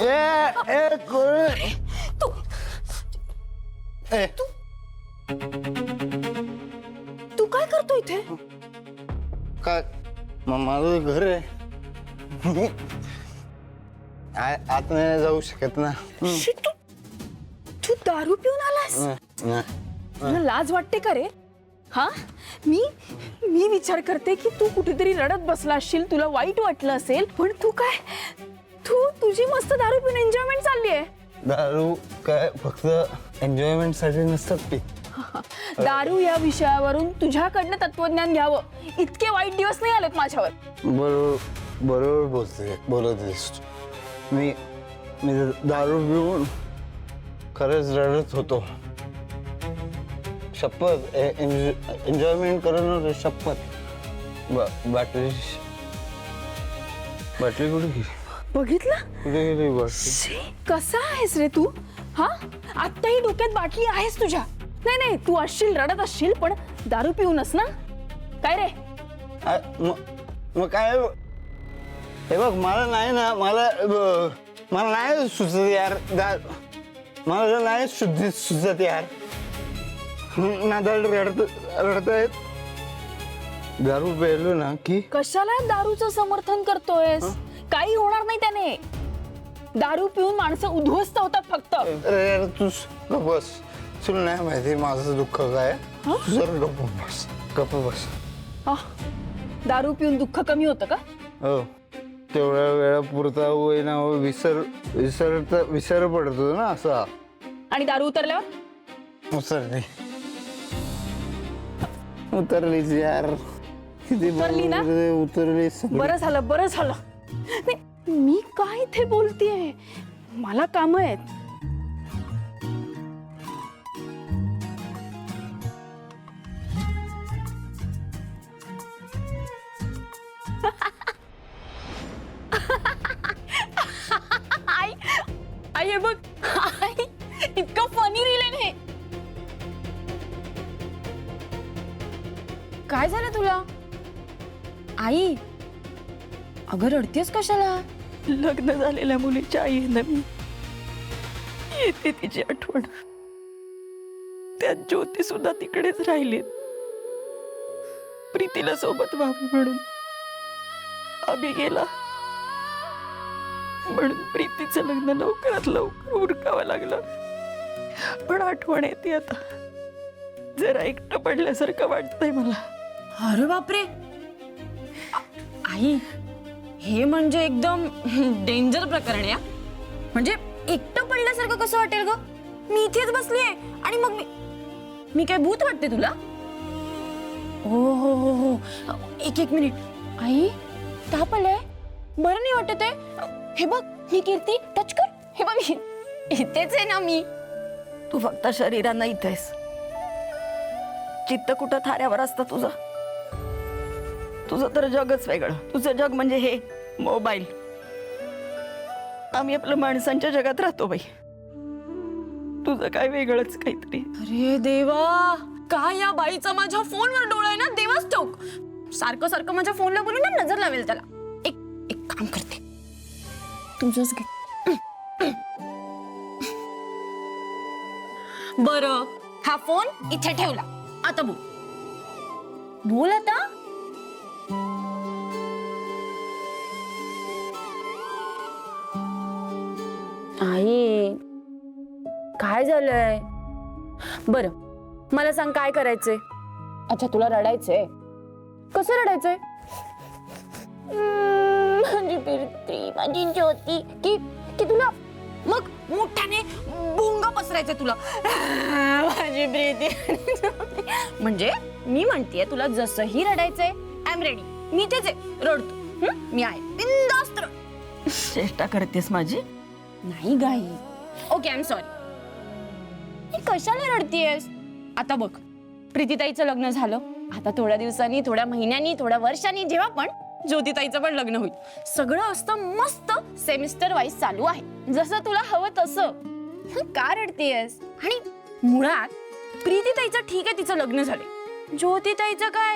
ए कोण तू ए तू काय करतो इथे? काय माझं घर आहे. आत नाही जाऊ शकत ना. शी, तू दारू पिऊन आलास? तुला लाज वाटते का रे? हा, मी विचार करते की तू कुठेतरी रडत बसला असशील, तुला वाईट वाटलं असेल, पण तू काय, तुझी मस्त दारू पिऊन एन्जॉयमेंट चालली आहे. दारू काय फक्त एन्जॉयमेंट साठी नसतात ती. दारू या विषयावरून तुझ्याकडनं तत्वज्ञान घ्यावं इतके वाईट दिवस नाही आलेत माझ्यावर. बरोबर बोलतेस. मी दारू पिऊन खरंच रडत होतो. शपथ एन्जॉयमेंट करणार शपथ. बाटली कुठे गेली? बघितलं कुठे गेली बाटली? कसा आहेस रे तू? हा, आत्ताही डोक्यात बाटली आहेस तुझ्या. नाही तू असशील, रडत असशील, पण दारू पिऊनच ना. काय रे? मग काय? हे बघ, मला नाही सुचत यार. मला नाही सुचत यार. रडतायत. दारू प्यायलो ना की. कशाला दारूचं समर्थन करतोयस? काही होणार नाही त्याने. दारू पिऊन माणसं उद्ध्वस्त होतात फक्त. अरे यार तू बस. तुला नाही माहिती माझं दुःख काय. जर गप्प बस. दारू पिऊन दुःख कमी होतं का? हो, तेवढ्या वेळा पुरता होईना विसर पडतो ना असा. आणि दारू उतरल्यावर? उतरलीच यार. किती उतरली ना? उतरलीच. बरं झालं. नाही, मी काय इथे बोलतेय, मला काम आहेत. आई हे बघ, आई इतकं फनी रील आहे. काय झालं तुला? आई अगं रडतेस कशाला? लग्न झालेल्या मुलीची आई आहे ना मी. येते तिची आठवण. त्यात ज्योती सुद्धा तिकडेच राहिली. प्रीतीला सोबत व्हावी म्हणून आम्ही गेला, म्हणून प्रीतीचं लग्न लवकरात लवकर उरकावं लागलं. पण आठवण येते आता. जरा एकटं पडल्यासारखं वाटतंय मला. अरे बापरे, आई हे म्हणजे एकदम डेंजर प्रकरण आहे. म्हणजे एकटं पडल्यासारखं कसं वाटेल ग? मी इथेच बसलीये आणि मग मी काय भूत वाटते तुला? हो, एक मिनिट. आई ताप आलाय, बरं नाही वाटत आहे. हे बघ, ही कीर्ती टच कर. हे बघ, इथेच आहे ना मी. तू फक्त शरीरानं इथेस, चित्त कुठं थाऱ्यावर असतं तुझं. तुझं तर जगच वेगळं. तुझं जग म्हणजे हे मोबाईल. आम्ही आपल्या माणसांच्या जगात राहतो बाई. तुझं काय वेगळंच काहीतरी. अरे देवा, काय या बाईचा माझ्या फोनवर डोळा आहे ना, देवाच ठाऊक. सारखं माझ्या फोनला बोलून ना नजर लावेल त्याला. एक काम करते, तुझंच घे. बरं, हा फोन इथे ठेवला. आता बोल आता. आई काय झालंय? बरं मला सांग, काय करायचंय? अच्छा, तुला रडायचंय. कसं रडायचंय? माझी प्रीती, माझी ज्योती की तुला मग मोठ्याने भोंगा पसरायचंय तुला. माझी प्रीती. म्हणजे मी म्हणतेय तुला जसंही रडायचंय, आय एम रेडी. मी तेच आहे, रडतो. मी आहे बिनधास्त. चेष्टा करतेस माझी? नाही गाई. Okay, I am sorry. कशाला रडतीयस? आता बघ, प्रीतीताईचं लग्न झालं. आता थोड्या दिवसांनी, थोड्या महिन्यांनी, थोड्या वर्षांनी जेव्हा पण ज्योतिताईचं पण लग्न होईल, सगळं असतं मस्त सेमिस्टर वाईज चालू आहे, जसं तुला हवं तसं. का रडतीयस? आणि मुळात प्रीतीताईचं ठीक आहे, तिचं लग्न झालंय. ज्योतिताईचं काय,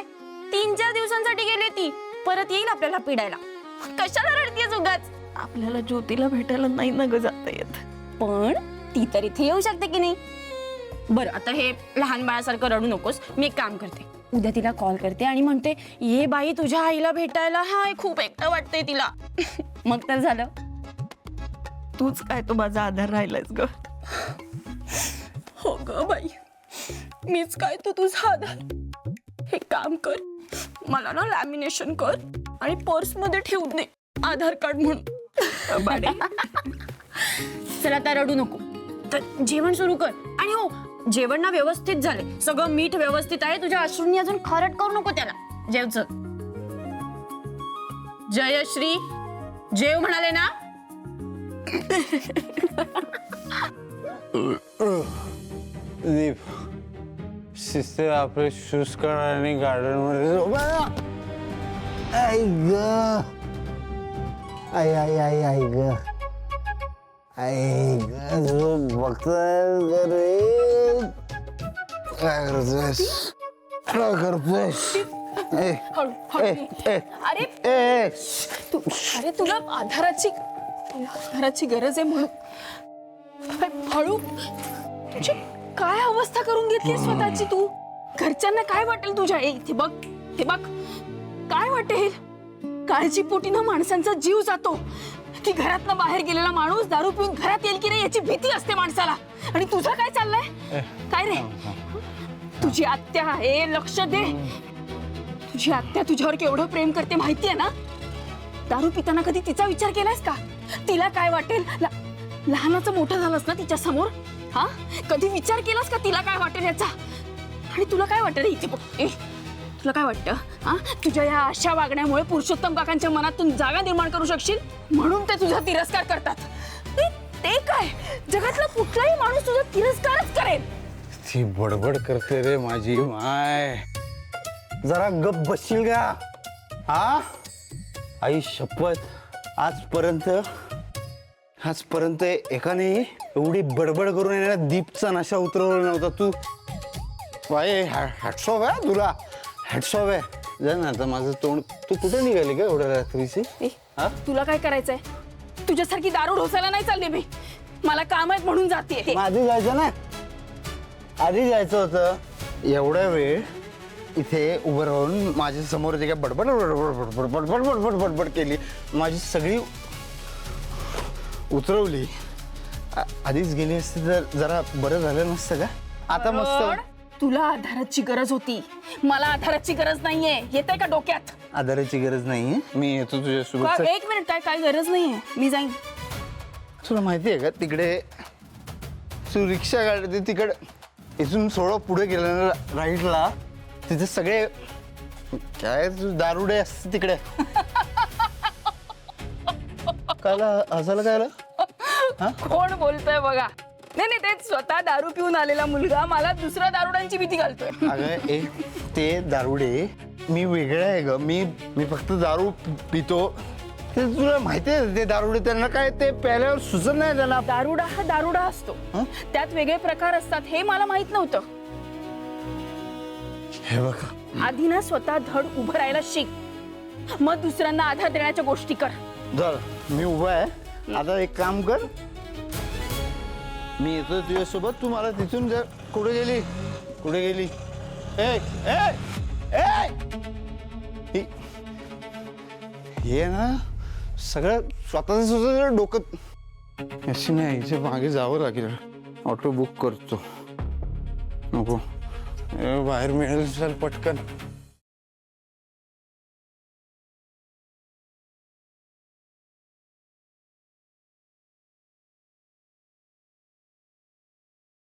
3-4 दिवसांसाठी गेले ती, परत येईल आपल्याला पिडायला. कशाला रडतीयस उगाच? आपल्याला ज्योतीला भेटायला नाही ना ग जाता येत. पण ती तर इथे येऊ शकते की नाही. बरं आता हे लहान बाळासारखं रडू नकोस. मी एक काम करते, उद्या तिला कॉल करते आणि म्हणते ये बाई तुझ्या आईला भेटायला, हाय खूप एकटं वाटतंय तिला. मग तर झालं. तूच काय तो माझा आधार राहिलायस ग. हो ग बाई, मीच काय तो तुझा आधार. हे काम कर, मला ना लॅमिनेशन कर आणि पर्स मध्ये ठेवून दे आधार कार्ड म्हणून. बाडे चला आता रडू नको. तर जेवण सुरू कर. आणि हो, जेवण ना व्यवस्थित झाले, सगळं मीठ व्यवस्थित आहे. तुझ्या अश्रूंनी अजून खारट करू नको त्याला. जेवच. जयश्री जेव म्हणाले ना. दीप शिस्ते आपले शूज काढ आणि गार्डन मध्ये आई ग आई आई आई आई ग आई ग झोप बघतोय रे. काय करतोयस काय करतोयस. ए, हळू हळू. ए, ए, अरे ए, अरे तुला आधाराची गरज आहे म्हणून. हळू. तुझी काय अवस्था करून घेतली स्वतःची तू. घरच्यांना काय वाटेल तुझ्या. इथे बघ, हे बघ काय वाटेल. काळजीपोटी ना माणसांचा जीव जातो की घरातनं बाहेर गेलेला माणूस दारू पिऊन घरात येईल की नाही याची भीती असते माणसाला. आणि तुझं काय चाललंय. काय रे, तुझी आत्या आहे, लक्ष दे. तुझी आत्या तुझ्यावर केवढं प्रेम करते माहितीये ना. दारू पिताना कधी तिचा विचार केलास का. तिला काय वाटेल. लहानाचं मोठं झालंस ना तिच्या समोर. हा, कधी विचार केलास का तिला काय वाटेल याचा. आणि तुला काय वाटतं रे. इथे बघ, तुला काय वाटतं. हा, तुझ्या या अशा वागण्यामुळे पुरुषोत्तम काकांच्या मनातून जागा निर्माण करू शकशील म्हणून ते तुझा तिरस्कार करतात. ते काय, जगातला कुठलाही माणूस तुझा तिरस्कारच करेल. ती बडबड करते रे माझी माय. जरा गप बसशील का. हा, आई शपथ आजपर्यंत एकाने एवढी बडबड करून येणारा दीपचा नशा उतरवला नव्हता. तू बाय हॅट्सऑफ आहे तुला, हॅट्सऑफ आहे. जा ना आता माझं तोंड. तू कुठे निघाली का एवढ्या रात्रीची. तुला काय करायचंय. तुझ्यासारखी दारू ढोसायला नाही चालली मी. मला काम आहेत म्हणून जाते. आधी जायचं ना, आधी जायचं होतं. एवढा वेळ इथे उभं राहून माझ्या समोर जे काय बडबड बडबड बडबड बडबड बडबड बडबड केली, माझी सगळी उतरवली. आधीच गेली असती तर जरा बरं झालं नसतं का. आता मस्त. तुला आधाराची गरज होती, मला आधाराची गरज नाहीये. येते का डोक्यात. आधाराची गरज नाहीये. मी येतो तुझ्यासोबत. एक मिनिट. काय गरज नाहीये. मी जाईन. तुला माहिती आहे का तिकडे तू रिक्षा काढते तिकडे इथून थोडं पुढे गेलं ना राईटला, तिथे सगळे काय दारुडे असते तिकडे. कायला हसायला कायला. कोण बोलतोय बघा. नाही ते स्वतः दारू पिऊन आलेला मुलगा मला दुसऱ्या दारुड्यांची भीती घालतोय. अगं एक ते दारुडे, मी वेगळं आहे ग. मी फक्त दारू पितो. ते तुला माहिती आहे ते दारुडे, त्यांना काय ते प्यायल्यावर सुचत नाही त्यांना. दारुडा हा दारुडा असतो. त्यात वेगळे प्रकार असतात हे मला माहित नव्हतं. हे बघ, आधी ना स्वतः धड उभं राहायला शिक, मग दुसऱ्यांना आधार देण्याच्या गोष्टी कर. मी उभा आहे. आता एक काम कर, मी येतो तुझ्यासोबत. तू मला तिथून जर कुठे गेली. ए ए ए हे ना सगळं स्वतःच डोकं. अशी नाही, हिच्या मागे जावं लागेल. ऑटो बुक करतो. नको बाहेर मिळेल. चल पटकन.